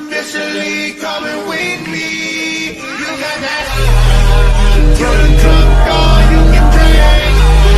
officially coming with me. You got that high. Till the club gone, you can pray.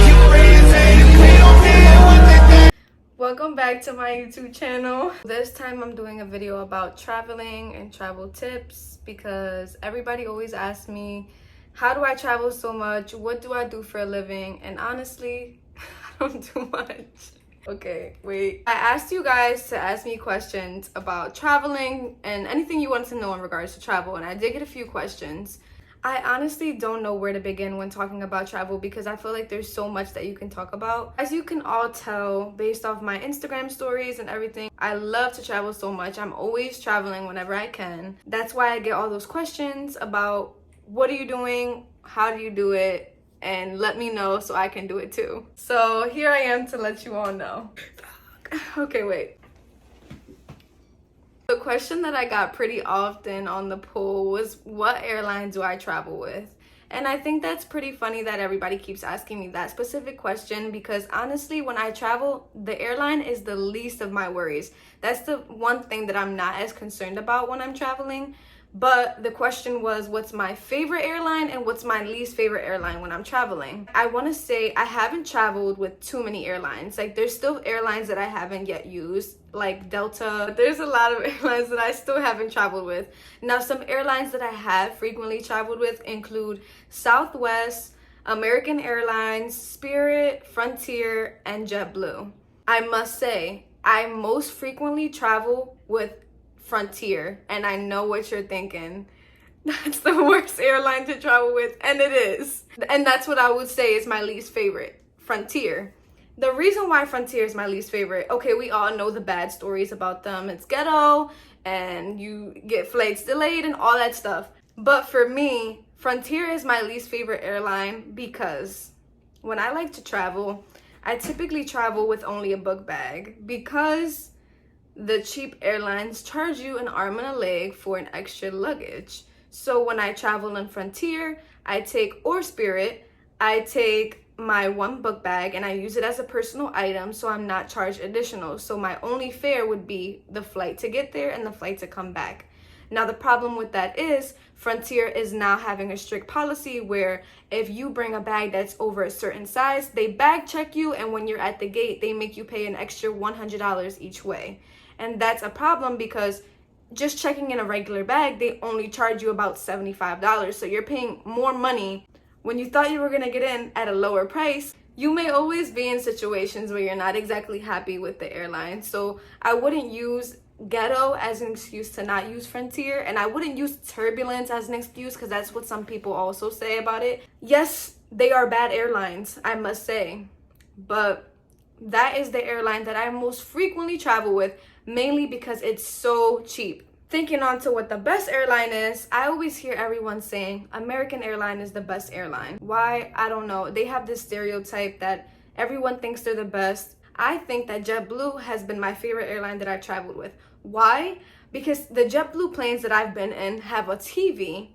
You pray and say we don't care what they think. Welcome back to my YouTube channel. This time I'm doing a video about traveling and travel tips because everybody always asks me, how do I travel so much? What do I do for a living? And honestly, I don't do much. Okay, wait. I asked you guys to ask me questions about traveling and anything you want to know in regards to travel, and I did get a few questions. I honestly don't know where to begin when talking about travel because I feel like there's so much that you can talk about. As you can all tell based off my Instagram stories and everything, I love to travel so much. I'm always traveling whenever I can. That's why I get all those questions about what are you doing, how do you do it, and let me know so I can do it too. So here I am to let you all know. Okay, wait. The question that I got pretty often on the poll was, what airline do I travel with? And I think that's pretty funny that everybody keeps asking me that specific question because honestly, when I travel, the airline is the least of my worries. That's the one thing that I'm not as concerned about when I'm traveling. But the question was, what's my favorite airline and what's my least favorite airline when I'm traveling? I want to say I haven't traveled with too many airlines. Like, there's still airlines that I haven't yet used, like Delta. There's a lot of airlines that I still haven't traveled with. Now, some airlines that I have frequently traveled with include Southwest, American Airlines, Spirit, Frontier, and JetBlue. I must say, I most frequently travel with Frontier, and I know what you're thinking. That's the worst airline to travel with, and it is. And that's what I would say is my least favorite, Frontier. The reason why Frontier is my least favorite, okay, we all know the bad stories about them. It's ghetto, and you get flights delayed and all that stuff. But for me, Frontier is my least favorite airline because when I like to travel, I typically travel with only a book bag because the cheap airlines charge you an arm and a leg for an extra luggage. So when I travel in Frontier, or Spirit, I take my one book bag and I use it as a personal item, so I'm not charged additional. So my only fare would be the flight to get there and the flight to come back. Now, the problem with that is Frontier is now having a strict policy where if you bring a bag that's over a certain size, they bag check you, and when you're at the gate, they make you pay an extra $100 each way. And that's a problem because just checking in a regular bag, they only charge you about $75. So you're paying more money when you thought you were going to get in at a lower price. You may always be in situations where you're not exactly happy with the airline. So I wouldn't use ghetto as an excuse to not use Frontier, and I wouldn't use turbulence as an excuse because that's what some people also say about it. Yes, they are bad airlines, I must say, but that is the airline that I most frequently travel with, mainly because it's so cheap. Thinking on to what the best airline is, I always hear everyone saying American Airline is the best airline. Why? I don't know. They have this stereotype that everyone thinks they're the best. I think that JetBlue has been my favorite airline that I've traveled with. Why? Because the JetBlue planes that I've been in have a TV.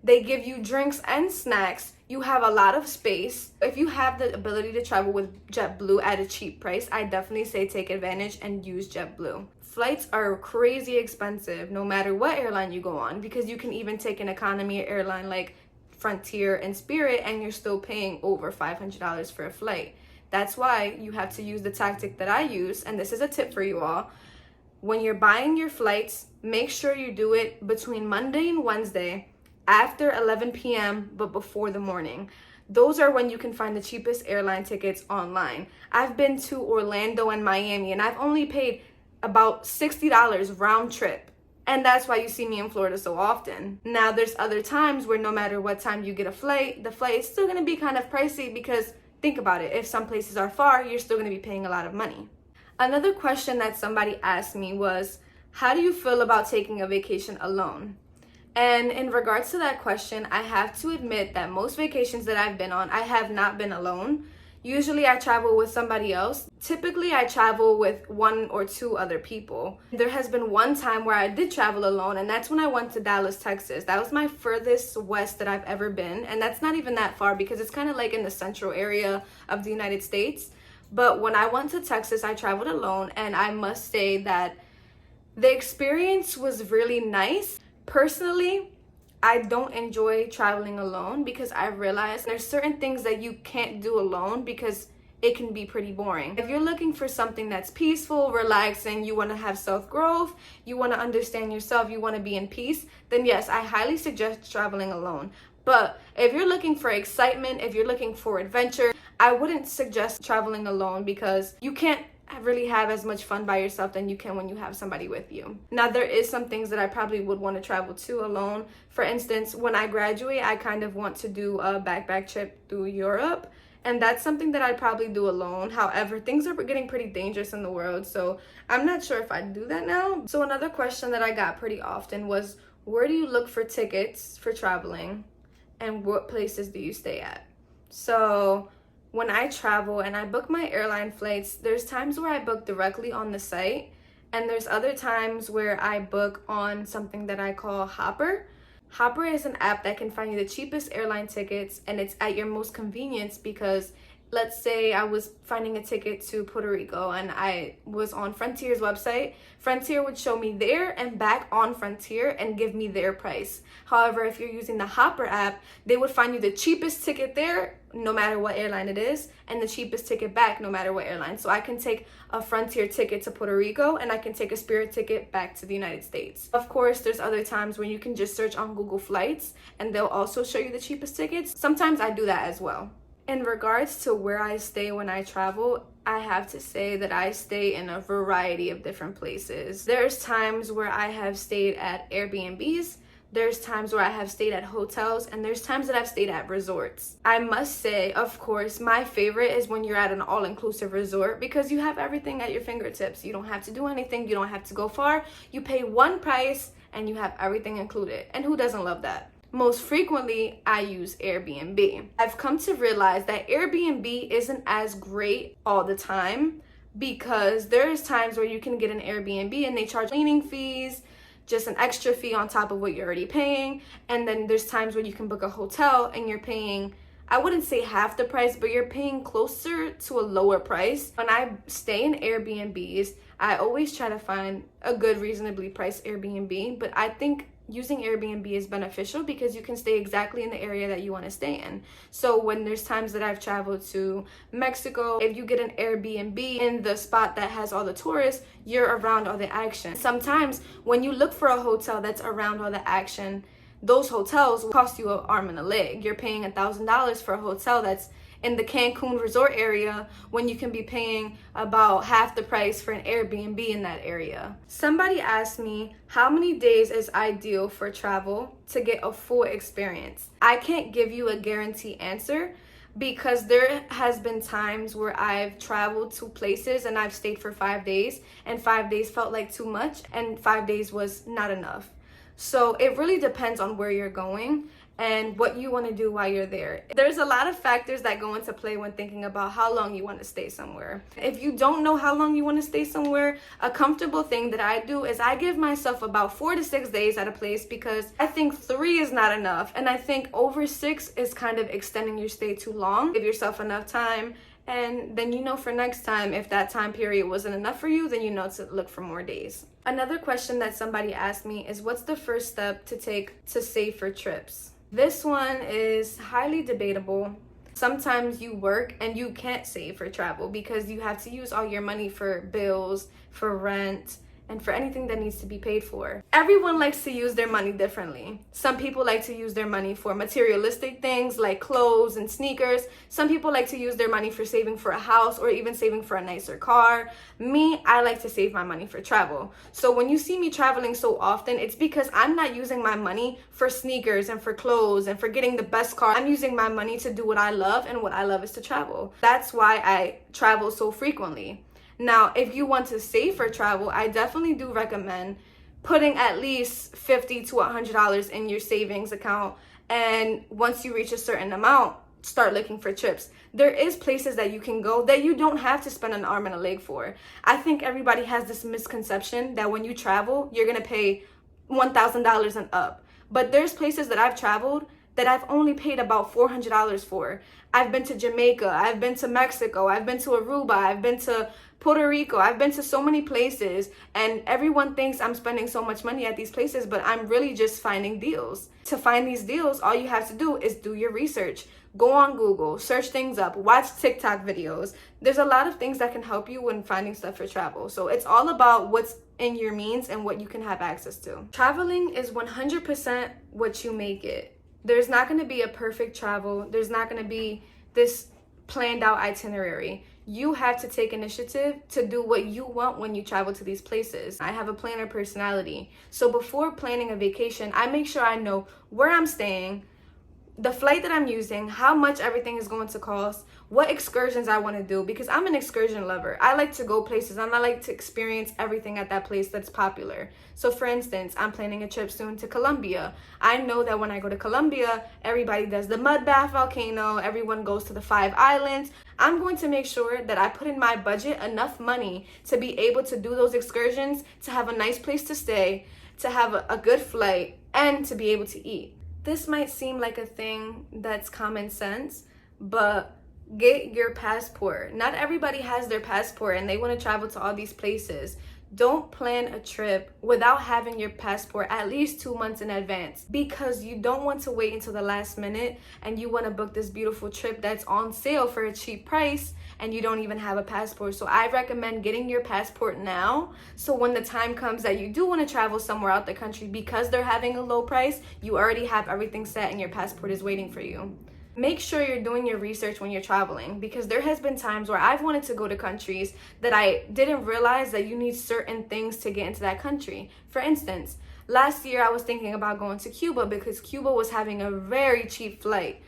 They give you drinks and snacks. You have a lot of space. If you have the ability to travel with JetBlue at a cheap price, I definitely say take advantage and use JetBlue. Flights are crazy expensive no matter what airline you go on because you can even take an economy airline like Frontier and Spirit and you're still paying over $500 for a flight. That's why you have to use the tactic that I use, and this is a tip for you all. When you're buying your flights, make sure you do it between Monday and Wednesday after 11 p.m. but before the morning. Those are when you can find the cheapest airline tickets online. I've been to Orlando and Miami and I've only paid about $60 round trip. And that's why you see me in Florida so often. Now, there's other times where no matter what time you get a flight, the flight is still going to be kind of pricey because think about it. If some places are far, you're still going to be paying a lot of money. Another question that somebody asked me was, how do you feel about taking a vacation alone? And in regards to that question, I have to admit that most vacations that I've been on, I have not been alone. Usually I travel with somebody else. Typically I travel with one or two other people. There has been one time where I did travel alone, and that's when I went to Dallas, Texas. That was my furthest west that I've ever been, and that's not even that far because it's kind of like in the central area of the United States. But when I went to Texas, I traveled alone, and I must say that The experience was really nice. Personally, I don't enjoy traveling alone because I realized there's certain things that you can't do alone because it can be pretty boring. If you're looking for something that's peaceful, relaxing, you want to have self-growth, you want to understand yourself, you want to be in peace, then yes, I highly suggest traveling alone. But if you're looking for excitement, if you're looking for adventure, I wouldn't suggest traveling alone because you can't really have as much fun by yourself than you can when you have somebody with you. Now, there is some things that I probably would want to travel to alone. For instance, when I graduate, I kind of want to do a backpack trip through Europe. And that's something that I'd probably do alone. However, things are getting pretty dangerous in the world, so I'm not sure if I'd do that now. So another question that I got pretty often was, where do you look for tickets for traveling? And what places do you stay at? So when I travel and I book my airline flights, there's times where I book directly on the site, and there's other times where I book on something that I call Hopper. Hopper is an app that can find you the cheapest airline tickets, and it's at your most convenience because let's say I was finding a ticket to Puerto Rico and I was on Frontier's website. Frontier would show me there and back on Frontier and give me their price. However, if you're using the Hopper app, they would find you the cheapest ticket there, no matter what airline it is, and the cheapest ticket back, no matter what airline. So I can take a Frontier ticket to Puerto Rico and I can take a Spirit ticket back to the United States. Of course, there's other times when you can just search on Google Flights and they'll also show you the cheapest tickets. Sometimes I do that as well. In regards to where I stay when I travel, I have to say that I stay in a variety of different places. There's times where I have stayed at Airbnbs, there's times where I have stayed at hotels, and there's times that I've stayed at resorts. I must say, of course, my favorite is when you're at an all-inclusive resort because you have everything at your fingertips. You don't have to do anything, you don't have to go far. You pay one price and you have everything included. And who doesn't love that? Most frequently, I use Airbnb. I've come to realize that Airbnb isn't as great all the time because there's times where you can get an Airbnb and they charge cleaning fees, just an extra fee on top of what you're already paying. And then there's times where you can book a hotel and you're paying, I wouldn't say half the price, but you're paying closer to a lower price. When I stay in Airbnbs, I always try to find a good, reasonably priced Airbnb, but I think using Airbnb is beneficial because you can stay exactly in the area that you want to stay in. So when there's times that I've traveled to Mexico, if you get an Airbnb in the spot that has all the tourists, you're around all the action. Sometimes when you look for a hotel that's around all the action, those hotels will cost you an arm and a leg. You're paying $1,000 for a hotel that's in the Cancun resort area when you can be paying about half the price for an Airbnb in that area. Somebody asked me how many days is ideal for travel to get a full experience. I can't give you a guarantee answer because there has been times where I've traveled to places and I've stayed for 5 days and 5 days felt like too much and 5 days was not enough. So it really depends on where you're going and what you want to do while you're there. There's a lot of factors that go into play when thinking about how long you want to stay somewhere. If you don't know how long you want to stay somewhere, a comfortable thing that I do is I give myself about 4 to 6 days at a place because I think 3 is not enough. And I think over 6 is kind of extending your stay too long. Give yourself enough time. And then you know for next time, if that time period wasn't enough for you, then you know to look for more days. Another question that somebody asked me is, what's the first step to take to save for trips? This one is highly debatable. Sometimes you work and you can't save for travel because you have to use all your money for bills, for rent, and for anything that needs to be paid for. Everyone likes to use their money differently. Some people like to use their money for materialistic things like clothes and sneakers. Some people like to use their money for saving for a house or even saving for a nicer car. Me, I like to save my money for travel. So when you see me traveling so often, it's because I'm not using my money for sneakers and for clothes and for getting the best car. I'm using my money to do what I love, and what I love is to travel. That's why I travel so frequently. Now, if you want to save for travel, I definitely do recommend putting at least $50 to $100 in your savings account. And once you reach a certain amount, start looking for trips. There is places that you can go that you don't have to spend an arm and a leg for. I think everybody has this misconception that when you travel, you're going to pay $1,000 and up. But there's places that I've traveled that I've only paid about $400 for. I've been to Jamaica, I've been to Mexico, I've been to Aruba, I've been to Puerto Rico. I've been to so many places, and everyone thinks I'm spending so much money at these places, but I'm really just finding deals. To find these deals, all you have to do is do your research. Go on Google, search things up, watch TikTok videos. There's a lot of things that can help you when finding stuff for travel. So it's all about what's in your means and what you can have access to. Traveling is 100% what you make it. There's not going to be a perfect travel. There's not going to be this planned out itinerary. You have to take initiative to do what you want when you travel to these places. I have a planner personality. So before planning a vacation, I make sure I know where I'm staying, the flight that I'm using, how much everything is going to cost, what excursions I want to do, because I'm an excursion lover. I like to go places and I like to experience everything at that place that's popular. So for instance, I'm planning a trip soon to Colombia. I know that when I go to Colombia, everybody does the mud bath volcano, everyone goes to the 5 islands. I'm going to make sure that I put in my budget enough money to be able to do those excursions, to have a nice place to stay, to have a good flight, and to be able to eat. This might seem like a thing that's common sense, but get your passport. Not everybody has their passport and they want to travel to all these places. Don't plan a trip without having your passport at least 2 months in advance, because you don't want to wait until the last minute and you want to book this beautiful trip that's on sale for a cheap price and you don't even have a passport. So I recommend getting your passport now, so when the time comes that you do want to travel somewhere out the country, because they're having a low price, you already have everything set and your passport is waiting for you. Make sure you're doing your research when you're traveling, because there has been times where I've wanted to go to countries that I didn't realize that you need certain things to get into that country. For instance, last year I was thinking about going to Cuba because Cuba was having a very cheap flight.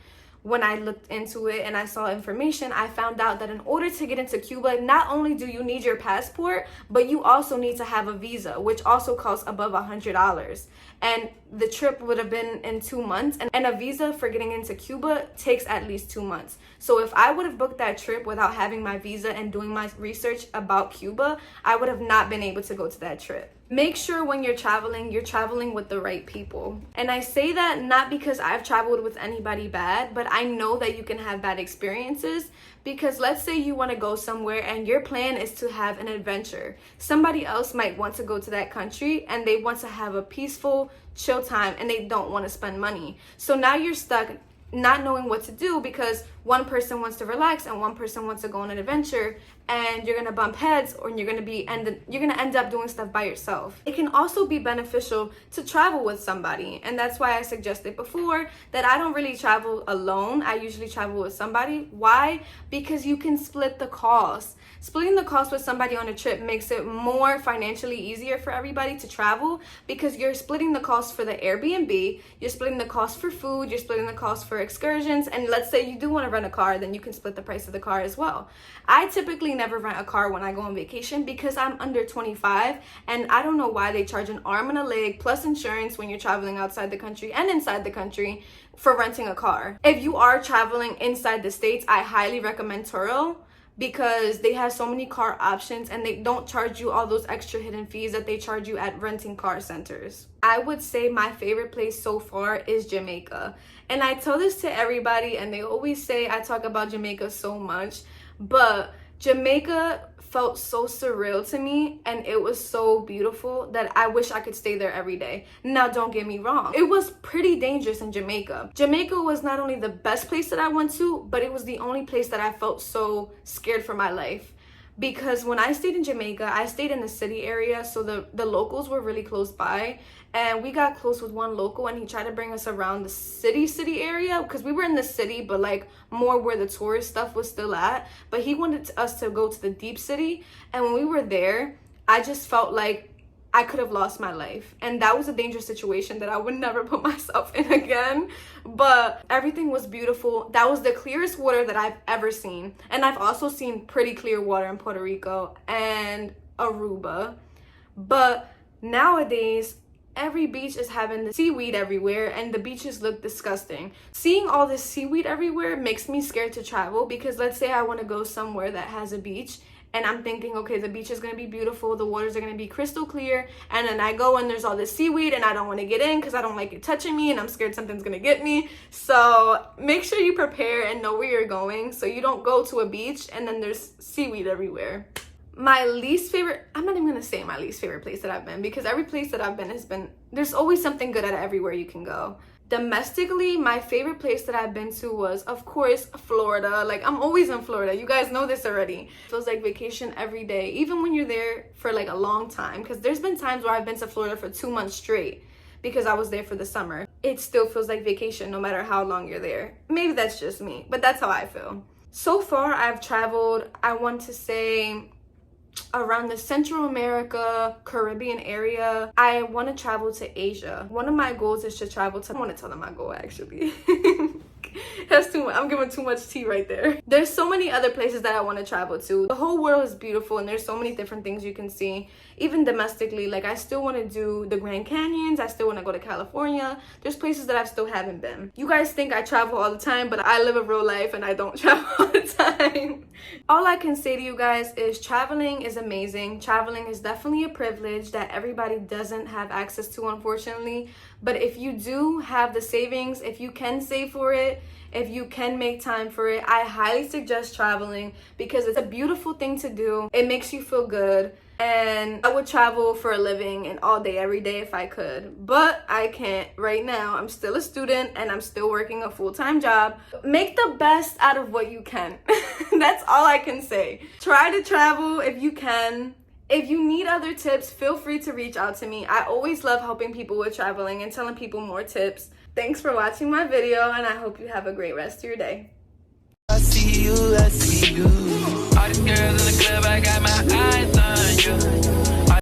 When I looked into it and I saw information, I found out that in order to get into Cuba, not only do you need your passport, but you also need to have a visa, which also costs above $100. And the trip would have been in 2 months, and a visa for getting into Cuba takes at least 2 months. So if I would have booked that trip without having my visa and doing my research about Cuba, I would have not been able to go to that trip. Make sure when you're traveling with the right people. And I say that not because I've traveled with anybody bad, but I know that you can have bad experiences. Because let's say you want to go somewhere and your plan is to have an adventure. Somebody else might want to go to that country and they want to have a peaceful, chill time and they don't want to spend money. So now you're stuck not knowing what to do, because one person wants to relax and one person wants to go on an adventure, and you're gonna bump heads, or you're gonna end up doing stuff by yourself. It can also be beneficial to travel with somebody, and that's why I suggested before that I don't really travel alone. I usually travel with somebody. Why? Because you can split the cost. Splitting the cost with somebody on a trip makes it more financially easier for everybody to travel, because you're splitting the cost for the Airbnb, you're splitting the cost for food, you're splitting the cost for excursions, and let's say you do want to rent a car, then you can split the price of the car as well. I typically never rent a car when I go on vacation because I'm under 25, and I don't know why they charge an arm and a leg plus insurance when you're traveling outside the country and inside the country for renting a car. If you are traveling inside the States, I highly recommend Turo, because they have so many car options and they don't charge you all those extra hidden fees that they charge you at renting car centers. I would say my favorite place so far is Jamaica. And I tell this to everybody and they always say I talk about Jamaica so much, but Jamaica felt so surreal to me and it was so beautiful that I wish I could stay there every day. Now, don't get me wrong, it was pretty dangerous in Jamaica. Jamaica was not only the best place that I went to, but it was the only place that I felt so scared for my life. Because when I stayed in Jamaica, I stayed in the city area, so the locals were really close by, and we got close with one local and he tried to bring us around the city area, because we were in the city but like more where the tourist stuff was still at, but he wanted us to go to the deep city. And when we were there, I just felt like I could have lost my life, and that was a dangerous situation that I would never put myself in again. But everything was beautiful. That was the clearest water that I've ever seen, and I've also seen pretty clear water in Puerto Rico and Aruba. But nowadays every beach is having the seaweed everywhere and the beaches look disgusting. Seeing all this seaweed everywhere makes me scared to travel, because let's say I want to go somewhere that has a beach and I'm thinking, okay, the beach is going to be beautiful, the waters are going to be crystal clear, and then I go and there's all this seaweed and I don't want to get in because I don't like it touching me and I'm scared something's going to get me. So make sure you prepare and know where you're going so you don't go to a beach and then there's seaweed everywhere. My least favorite, I'm not even gonna say my least favorite place that I've been, because every place that I've been has been, there's always something good at everywhere you can go. Domestically, my favorite place that I've been to was, of course, Florida. Like, I'm always in Florida. You guys know this already. It feels like vacation every day, even when you're there for like a long time, because there's been times where I've been to Florida for 2 months straight because I was there for the summer. It still feels like vacation no matter how long you're there. Maybe that's just me, but that's how I feel. So far, I've traveled, I want to say, around the Central America, Caribbean area. I want to travel to Asia. One of my goals is to travel to, I want to tell them my goal actually. That's too much. I'm giving too much tea right there. There's so many other places that I want to travel to. The whole world is beautiful and there's so many different things you can see. Even domestically, like I still want to do the Grand Canyons. I still want to go to California. There's places that I still haven't been. You guys think I travel all the time, but I live a real life and I don't travel all the time. All I can say to you guys is traveling is amazing. Traveling is definitely a privilege that everybody doesn't have access to, unfortunately. But if you do have the savings, if you can save for it, if you can make time for it, I highly suggest traveling because it's a beautiful thing to do. It makes you feel good. And I would travel for a living and all day, every day if I could. But I can't right now. I'm still a student and I'm still working a full-time job. Make the best out of what you can. That's all I can say. Try to travel if you can. If you need other tips, feel free to reach out to me. I always love helping people with traveling and telling people more tips. Thanks for watching my video, and I hope you have a great rest of your day. I see you, I see you. All these girls in the club, I got my eyes on you.